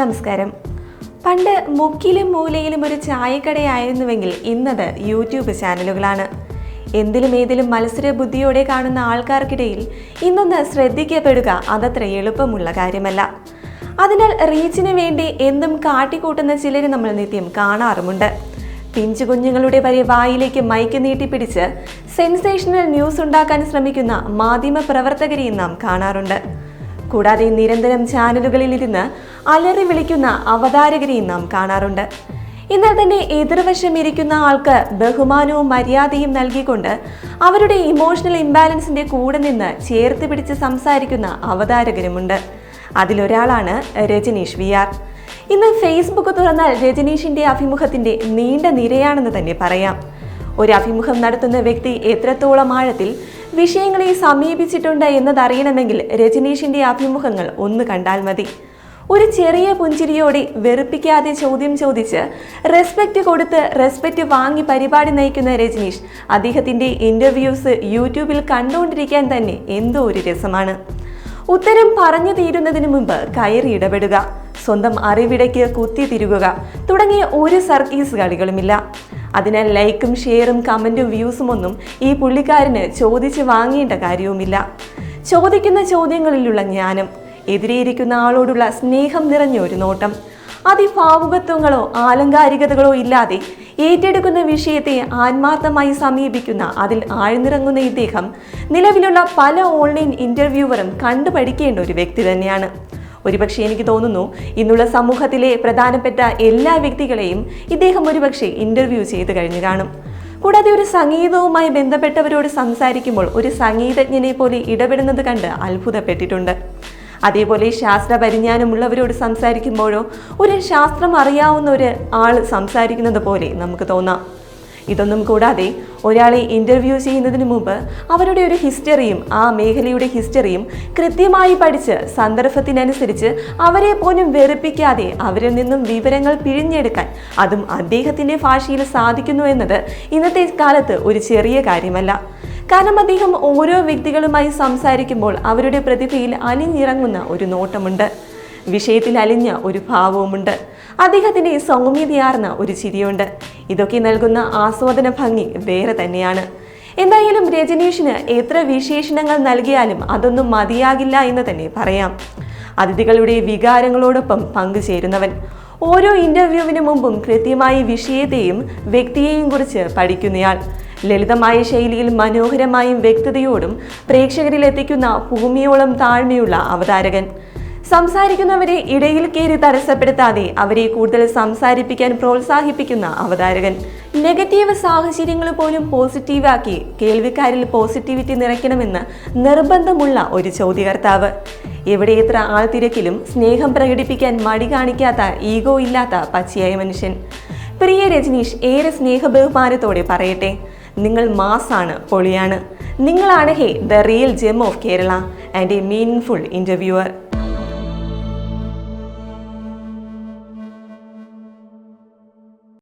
നമസ്കാരം. പണ്ട് മുക്കിലും മൂലയിലും ഒരു ചായക്കടയായിരുന്നുവെങ്കിൽ ഇന്നത് യൂട്യൂബ് ചാനലുകളാണ്. എന്തിലും ഏതിലും മത്സര ബുദ്ധിയോടെ കാണുന്ന ആൾക്കാർക്കിടയിൽ ഇന്നൊന്ന് ശ്രദ്ധിക്കപ്പെടുക അതത്ര എളുപ്പമുള്ള കാര്യമല്ല. അതിനാൽ റീച്ചിന് വേണ്ടി എന്തും കാട്ടിക്കൂട്ടുന്ന ചിലരെ നമ്മൾ നിത്യം കാണാറുമുണ്ട്. പിഞ്ചു കുഞ്ഞുങ്ങളുടെ വരെ വായിലേക്ക് മൈക്ക് നീട്ടിപ്പിടിച്ച് സെൻസേഷണൽ ന്യൂസ് ഉണ്ടാക്കാൻ ശ്രമിക്കുന്ന മാധ്യമ പ്രവർത്തകരെയും നാം കാണാറുണ്ട്. കൂടാതെ നിരന്തരം ചാനലുകളിലിരുന്ന് അലറി വിളിക്കുന്ന അവതാരകരെയും നാം കാണാറുണ്ട്. എന്നാൽ തന്നെ എതിർവശം ഇരിക്കുന്ന ആൾക്ക് ബഹുമാനവും മര്യാദയും നൽകിക്കൊണ്ട് അവരുടെ ഇമോഷണൽ ഇംബാലൻസിന്റെ കൂടെ നിന്ന് ചേർത്ത് പിടിച്ച് സംസാരിക്കുന്ന അവതാരകരുമുണ്ട്. അതിലൊരാളാണ് രജനീഷ് VR. ഇന്ന് ഫേസ്ബുക്ക് തുറന്നാൽ രജനീഷിന്റെ അഭിമുഖത്തിന്റെ നീണ്ട നിരയാണെന്ന് തന്നെ പറയാം. ഒരു അഭിമുഖം നടത്തുന്ന വ്യക്തി എത്രത്തോളം ആഴത്തിൽ വിഷയങ്ങളെ സമീപിച്ചിട്ടുണ്ട് എന്നതറിയണമെങ്കിൽ രജനീഷിന്റെ അഭിമുഖങ്ങൾ ഒന്ന് കണ്ടാൽ മതി. ഒരു ചെറിയ പുഞ്ചിരിയോടെ വെറുപ്പിക്കാതെ ചോദ്യം ചോദിച്ച് റെസ്പെക്റ്റ് കൊടുത്ത് റെസ്പെക്റ്റ് വാങ്ങി പരിപാടി നയിക്കുന്ന രജനീഷ്, അദ്ദേഹത്തിന്റെ ഇന്റർവ്യൂസ് യൂട്യൂബിൽ കണ്ടുകൊണ്ടിരിക്കാൻ തന്നെ എന്തോ ഒരു രസമാണ്. ഉത്തരം പറഞ്ഞു തീരുന്നതിന് മുമ്പ് കയറി ഇടപെടുക, സ്വന്തം അറിവിടയ്ക്ക് കുത്തി തിരുകുക തുടങ്ങിയ ഒരു സർക്കീസ് കളികളുമില്ല. അതിനാൽ ലൈക്കും ഷെയറും കമന്റും വ്യൂസും ഒന്നും ഈ പുള്ളിക്കാരന് ചോദിച്ച് വാങ്ങേണ്ട കാര്യവുമില്ല. ചോദിക്കുന്ന ചോദ്യങ്ങളിലുള്ള ജ്ഞാനം, എതിരെയിരിക്കുന്ന ആളോടുള്ള സ്നേഹം നിറഞ്ഞ ഒരു നോട്ടം, അതിഭാവുകത്വങ്ങളോ ആലങ്കാരികതകളോ ഇല്ലാതെ ഏറ്റെടുക്കുന്ന വിഷയത്തെ ആത്മാർത്ഥമായി സമീപിക്കുന്ന അതിൽ ആഴ്ന്നിറങ്ങുന്ന ഇദ്ദേഹം നിലവിലുള്ള പല ഓൺലൈൻ ഇന്റർവ്യൂവറും കണ്ടുപഠിക്കേണ്ട ഒരു വ്യക്തി തന്നെയാണ്. ഒരുപക്ഷെ എനിക്ക് തോന്നുന്നു ഇന്നുള്ള സമൂഹത്തിലെ പ്രധാനപ്പെട്ട എല്ലാ വ്യക്തികളെയും ഇദ്ദേഹം ഒരുപക്ഷെ ഇന്റർവ്യൂ ചെയ്ത് കഴിഞ്ഞു കാണും. കൂടാതെ ഒരു സംഗീതവുമായി ബന്ധപ്പെട്ടവരോട് സംസാരിക്കുമ്പോൾ ഒരു സംഗീതജ്ഞനെ പോലെ ഇടപെടുന്നത് കണ്ട് അത്ഭുതപ്പെട്ടിട്ടുണ്ട്. അതേപോലെ ശാസ്ത്ര പരിജ്ഞാനമുള്ളവരോട് സംസാരിക്കുമ്പോഴോ ഒരു ശാസ്ത്രം അറിയാവുന്ന ഒരു ആൾ സംസാരിക്കുന്നത് പോലെ നമുക്ക് തോന്നാം. ഇതൊന്നും കൂടാതെ ഒരാളെ ഇന്റർവ്യൂ ചെയ്യുന്നതിന് മുമ്പ് അവരുടെ ഒരു ഹിസ്റ്ററിയും ആ മേഖലയുടെ ഹിസ്റ്ററിയും കൃത്യമായി പഠിച്ച് സന്ദർഭത്തിനനുസരിച്ച് അവരെ പോലും വെറുപ്പിക്കാതെ അവരിൽ നിന്നും വിവരങ്ങൾ പിഴിഞ്ഞെടുക്കാൻ അതും അദ്ദേഹത്തിന്റെ ഭാഷയിൽ സാധിക്കുന്നു എന്നത് ഇന്നത്തെ കാലത്ത് ഒരു ചെറിയ കാര്യമല്ല. കാരണം അദ്ദേഹം ഓരോ വ്യക്തികളുമായി സംസാരിക്കുമ്പോൾ അവരുടെ പ്രതിഭയിൽ അലിഞ്ഞിറങ്ങുന്ന ഒരു നോട്ടമുണ്ട്, വിഷയത്തിൽ അലിഞ്ഞ ഒരു ഭാവവുമുണ്ട്, അദ്ദേഹത്തിന്റെ സൗമ്യതയാർന്ന ഒരു ചിരിയുണ്ട്. ഇതൊക്കെ നൽകുന്ന ആസ്വാദന ഭംഗി വേറെ തന്നെയാണ്. എന്തായാലും രജനീഷിന് എത്ര വിശേഷണങ്ങൾ നൽകിയാലും അതൊന്നും മതിയാകില്ല എന്ന് തന്നെ പറയാം. അതിഥികളുടെ വികാരങ്ങളോടൊപ്പം പങ്കുചേരുന്നവൻ, ഓരോ ഇന്റർവ്യൂവിന് മുമ്പും കൃത്യമായി വിഷയത്തെയും വ്യക്തിയെയും കുറിച്ച് പഠിക്കുന്നയാൾ, ലളിതമായ ശൈലിയിൽ മനോഹരമായും വ്യക്തതയോടും പ്രേക്ഷകരിൽ എത്തിക്കുന്ന ഭൂമിയോളം താഴ്മയുള്ള അവതാരകൻ, സംസാരിക്കുന്നവരെ ഇടയിൽ കയറി തടസ്സപ്പെടുത്താതെ അവരെ കൂടുതൽ സംസാരിപ്പിക്കാൻ പ്രോത്സാഹിപ്പിക്കുന്ന അവതാരകൻ, നെഗറ്റീവ് സാഹചര്യങ്ങൾ പോലും പോസിറ്റീവാക്കി കേൾവിക്കാരിൽ പോസിറ്റിവിറ്റി നിറയ്ക്കണമെന്ന് നിർബന്ധമുള്ള ഒരു ചോദ്യകർത്താവ്, എവിടെ എത്ര ആൾത്തിരക്കിലും സ്നേഹം പ്രകടിപ്പിക്കാൻ മടി കാണിക്കാത്ത ഈഗോ ഇല്ലാത്ത പച്ചയായ മനുഷ്യൻ. പ്രിയ രജനീഷ്, ഏറെ സ്നേഹബഹുമാനത്തോടെ പറയട്ടെ, നിങ്ങൾ മാസാണ്, പൊളിയാണ്. നിങ്ങളാണ് the real gem of Kerala and a meaningful interviewer.